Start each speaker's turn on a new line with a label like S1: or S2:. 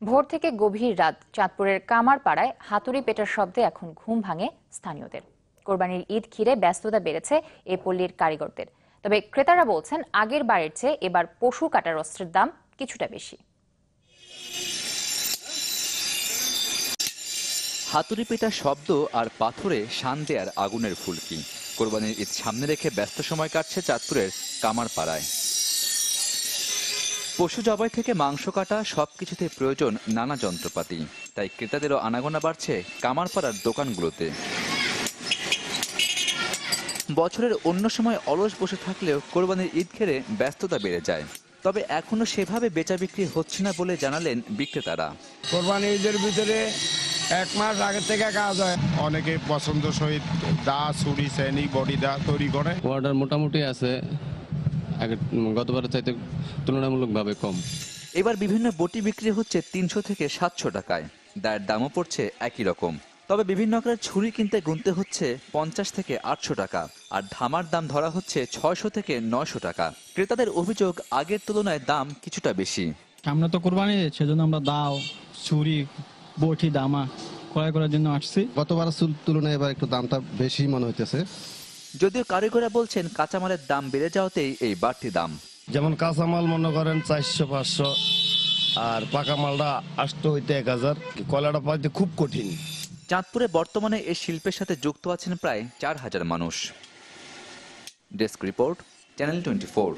S1: ভোর থেকে গভীর রাত চাঁদপুরের কামারপাড়ায় হাতুড়ি পেটার শব্দে এখন ঘুম ভাঙে স্থানীয়দের। কোরবানির ঈদ ঘিরে ব্যস্ততা বেড়েছে এ পল্লীর কারিগরদের। তবে ক্রেতারা বলছেন আগের বারের চেয়ে এবার পশু কাটার অস্ত্রের দাম কিছুটা বেশি।
S2: হাতুড়ি পেটার শব্দ আর পাথরে শান দেয়ার আগুনের ফুলকি। কোরবানির ঈদ সামনে রেখে ব্যস্ত সময় কাটছে চাঁদপুরের কামারপাড়ায়। পশু জবাই থেকে মাংস কাটা সবকিছুতে প্রয়োজন নানা যন্ত্রপাতি, তাই ক্রেতাদেরও আনাগোনা বাড়ছে কামারপাড়ার দোকানগুলোতে। বছরের অন্য সময় অলস বসে থাকলেও কোরবানির ঈদ ঘিরে ব্যস্ততা বেড়ে যায়। তবে এখনো সেভাবে বেচা বিক্রি হচ্ছে না বলে জানালেন বিক্রেতারা।
S3: কোরবানি ঈদের ভিতরে 1 মাস আগে থেকে কাজ হয়।
S4: অনেকে পছন্দ সহিত দা ছুরি শ্রেণী বডি দা তৈরি করে।
S5: অর্ডার মোটামুটি আছে, গতবারের চাইতে তুলনামূলকভাবে কম।
S2: এবার বিভিন্ন বটি বিক্রি হচ্ছে 300 থেকে 700 টাকায়। দায়ের দামও পড়ছে একই রকম। তবে বিভিন্ন আকারের ছুরি কিনতে গুনতে হচ্ছে 50 থেকে 800 টাকা, আর ধামার দাম ধরা হচ্ছে 600 থেকে 900 টাকা। ক্রেতাদের অভিযোগ আগের তুলনায় দাম কিছুটা বেশি।
S6: সামনে তো কোরবানি, সেজন্য আমরা দাও, ছুরি, বটি, দামা ক্রয় করার জন্য আসছি।
S7: গতবার তুলনায় এবার একটু দামটা বেশি মনে হইতেছে।
S2: যদিও কারিগররা বলছেন কাঁচামালের দাম বেড়ে যাওয়াতেই এই বাড়তি দাম।
S3: যেমন কাঁচামাল মনে করেন 400-500, আর পাকা মালটা 800 হইতে 1000। কয়লাটা পাইতে খুব কঠিন।
S2: চাঁদপুরে বর্তমানে এই শিল্পের সাথে যুক্ত আছেন প্রায় 4000 মানুষ। Desk report, channel 24।